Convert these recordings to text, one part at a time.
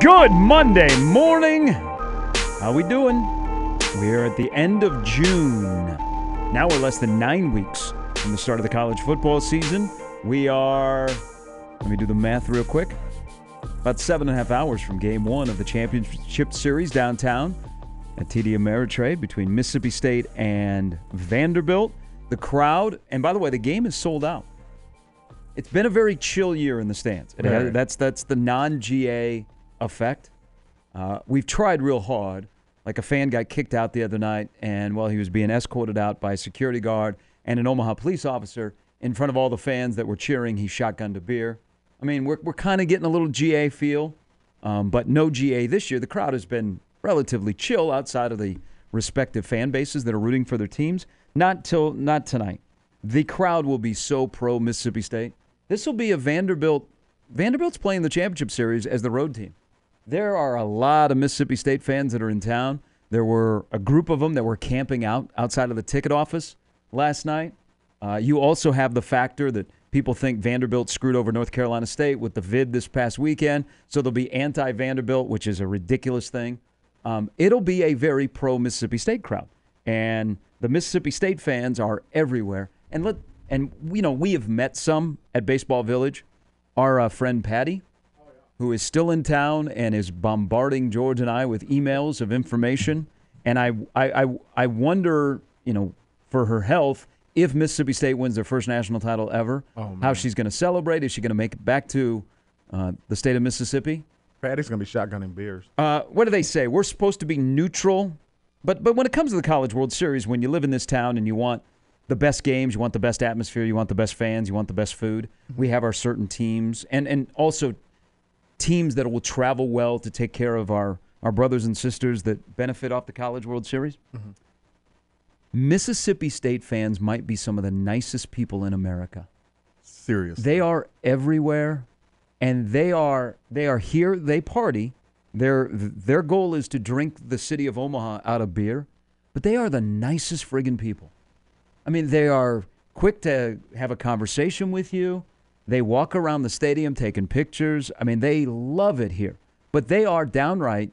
Good Monday morning. How we doing? We're at the end of June. Now we're less than 9 weeks from the start of the college football season. We are, let me do the math real quick, about 7.5 hours from game one of the championship series downtown at TD Ameritrade between Mississippi State and Vanderbilt. The crowd, and by the way, the game is sold out. It's been a very chill year in the stands. That's the non-GA effect. We've tried real hard. Like a fan got kicked out the other night, and while he was being escorted out by a security guard and an Omaha police officer, in front of all the fans that were cheering, he shotgunned a beer. I mean, we're kind of getting a little GA feel, but no GA this year. The crowd has been relatively chill outside of the respective fan bases that are rooting for their teams. Not tonight. The crowd will be so pro Mississippi State. This will be a Vanderbilt. Vanderbilt's playing the championship series as the road team. There are a lot of Mississippi State fans that are in town. There were a group of them that were camping outside of the ticket office last night. You also have the factor that people think Vanderbilt screwed over North Carolina State with the vid this past weekend, so they'll be anti-Vanderbilt, which is a ridiculous thing. It'll be a very pro-Mississippi State crowd, and the Mississippi State fans are everywhere. And we have met some at Baseball Village. Our friend Patty, who is still in town and is bombarding George and I with emails of information. And I wonder, for her health, if Mississippi State wins their first national title ever, how she's going to celebrate. Is she going to make it back to the state of Mississippi? Patty's going to be shotgunning beers. What do they say? We're supposed to be neutral. But when it comes to the College World Series, when you live in this town and you want the best games, you want the best atmosphere, you want the best fans, you want the best food, we have our certain teams. And also teams that will travel well to take care of our brothers and sisters that benefit off the College World Series. Mm-hmm. Mississippi State fans might be some of the nicest people in America. Seriously. They are everywhere, and they are here, they party. Their goal is to drink the city of Omaha out of beer, but they are the nicest friggin' people. I mean, they are quick to have a conversation with you. They walk around the stadium taking pictures. I mean, they love it here. But they are downright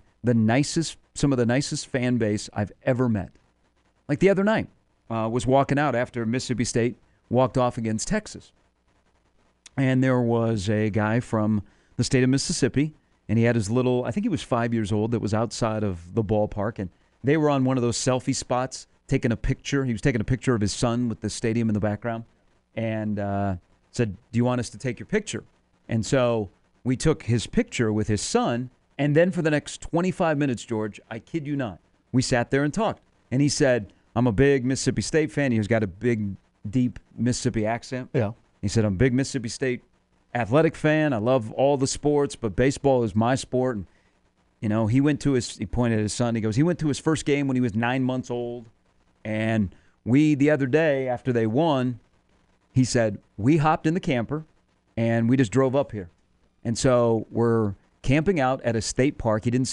some of the nicest fan base I've ever met. Like the other night, was walking out after Mississippi State walked off against Texas. And there was a guy from the state of Mississippi, and he had his little, I think he was 5 years old, that was outside of the ballpark. And they were on one of those selfie spots taking a picture. He was taking a picture of his son with the stadium in the background. And said, "Do you want us to take your picture?" And so we took his picture with his son, and then for the next 25 minutes, George, I kid you not, we sat there and talked. And he said, "I'm a big Mississippi State fan." He's got a big, deep Mississippi accent. Yeah. He said, "I'm a big Mississippi State athletic fan. I love all the sports, but baseball is my sport." And, he pointed at his son. He goes, he went to his first game when he was 9 months old. And the other day, after they won, he said, we hopped in the camper, and we just drove up here. And so we're camping out at a state park. He didn't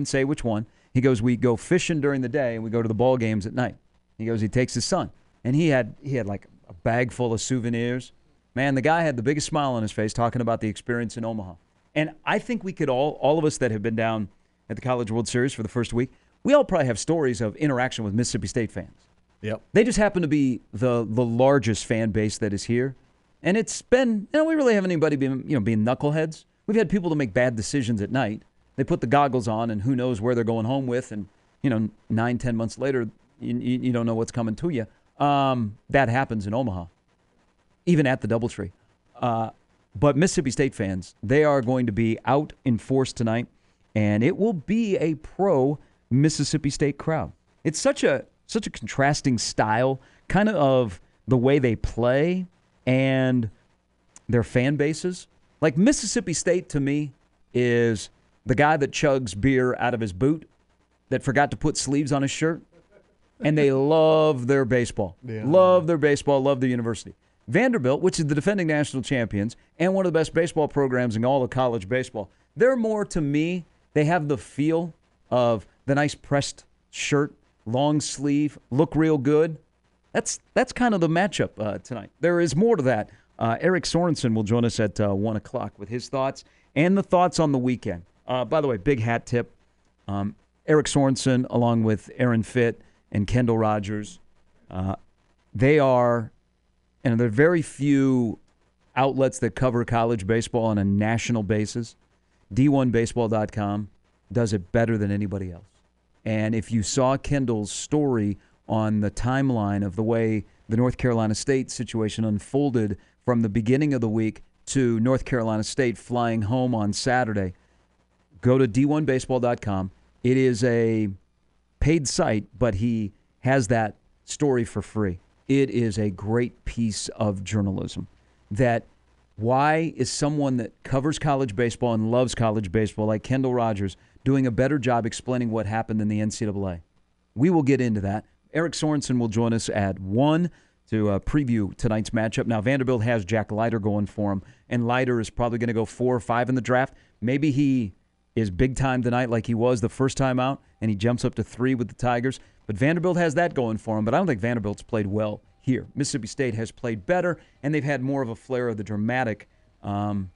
say which one. He goes, we go fishing during the day, and we go to the ball games at night. He goes, he takes his son. And he had like a bag full of souvenirs. Man, the guy had the biggest smile on his face talking about the experience in Omaha. And I think we could all of us that have been down at the College World Series for the first week, we all probably have stories of interaction with Mississippi State fans. Yep. They just happen to be the largest fan base that is here. And it's been, we really haven't anybody being knuckleheads. We've had people to make bad decisions at night. They put the goggles on, and who knows where they're going home with. And, 9-10 months later, you don't know what's coming to you. That happens in Omaha, even at the DoubleTree. But Mississippi State fans, they are going to be out in force tonight, and it will be a pro-Mississippi State crowd. It's such a contrasting style, kind of the way they play and their fan bases. Like Mississippi State, to me, is the guy that chugs beer out of his boot that forgot to put sleeves on his shirt, and they love their baseball. Yeah. Love their baseball, love their university. Vanderbilt, which is the defending national champions and one of the best baseball programs in all of college baseball, they're more, to me, they have the feel of the nice pressed shirt, long sleeve, look real good. That's kind of the matchup tonight. There is more to that. Eric Sorensen will join us at 1 o'clock with his thoughts and the thoughts on the weekend. By the way, big hat tip. Eric Sorensen, along with Aaron Fitt and Kendall Rogers, they are, and there are very few outlets that cover college baseball on a national basis. D1Baseball.com does it better than anybody else. And if you saw Kendall's story on the timeline of the way the North Carolina State situation unfolded from the beginning of the week to North Carolina State flying home on Saturday, go to D1Baseball.com. It is a paid site, but he has that story for free. It is a great piece of journalism. That why is someone that covers college baseball and loves college baseball like Kendall Rogers doing a better job explaining what happened in the NCAA? We will get into that. Eric Sorensen will join us at 1 to preview tonight's matchup. Now, Vanderbilt has Jack Leiter going for him, and Leiter is probably going to go 4 or 5 in the draft. Maybe he is big time tonight like he was the first time out, and he jumps up to 3 with the Tigers. But Vanderbilt has that going for him, but I don't think Vanderbilt's played well here. Mississippi State has played better, and they've had more of a flair of the dramatic than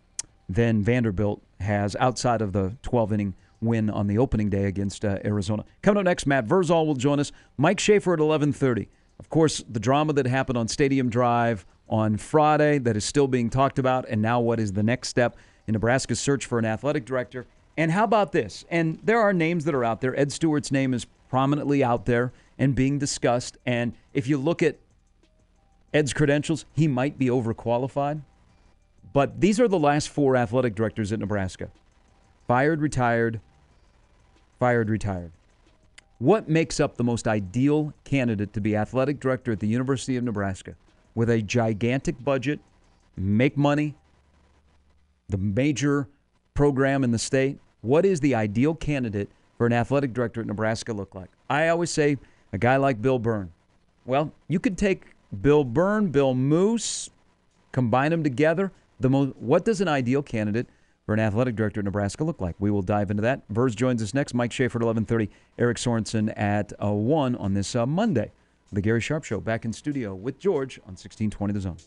Vanderbilt has outside of the 12-inning win on the opening day against Arizona. Coming up next, Matt Verzal will join us. Mike Schaefer at 11:30. Of course, the drama that happened on Stadium Drive on Friday that is still being talked about, and now what is the next step in Nebraska's search for an athletic director. And how about this? And there are names that are out there. Ed Stewart's name is prominently out there and being discussed. And if you look at Ed's credentials, he might be overqualified. But these are the last 4 athletic directors at Nebraska. Fired, retired, fired, retired. What makes up the most ideal candidate to be athletic director at the University of Nebraska with a gigantic budget, make money, the major program in the state? What is the ideal candidate for an athletic director at Nebraska look like? I always say a guy like Bill Byrne. Well, you could take Bill Byrne, Bill Moose, combine them together. What does an ideal candidate for an athletic director at Nebraska look like? We will dive into that. Verz joins us next. Mike Schaefer at 11:30. Eric Sorensen at 1 on this Monday. The Gary Sharp Show back in studio with George on 1620 The Zone.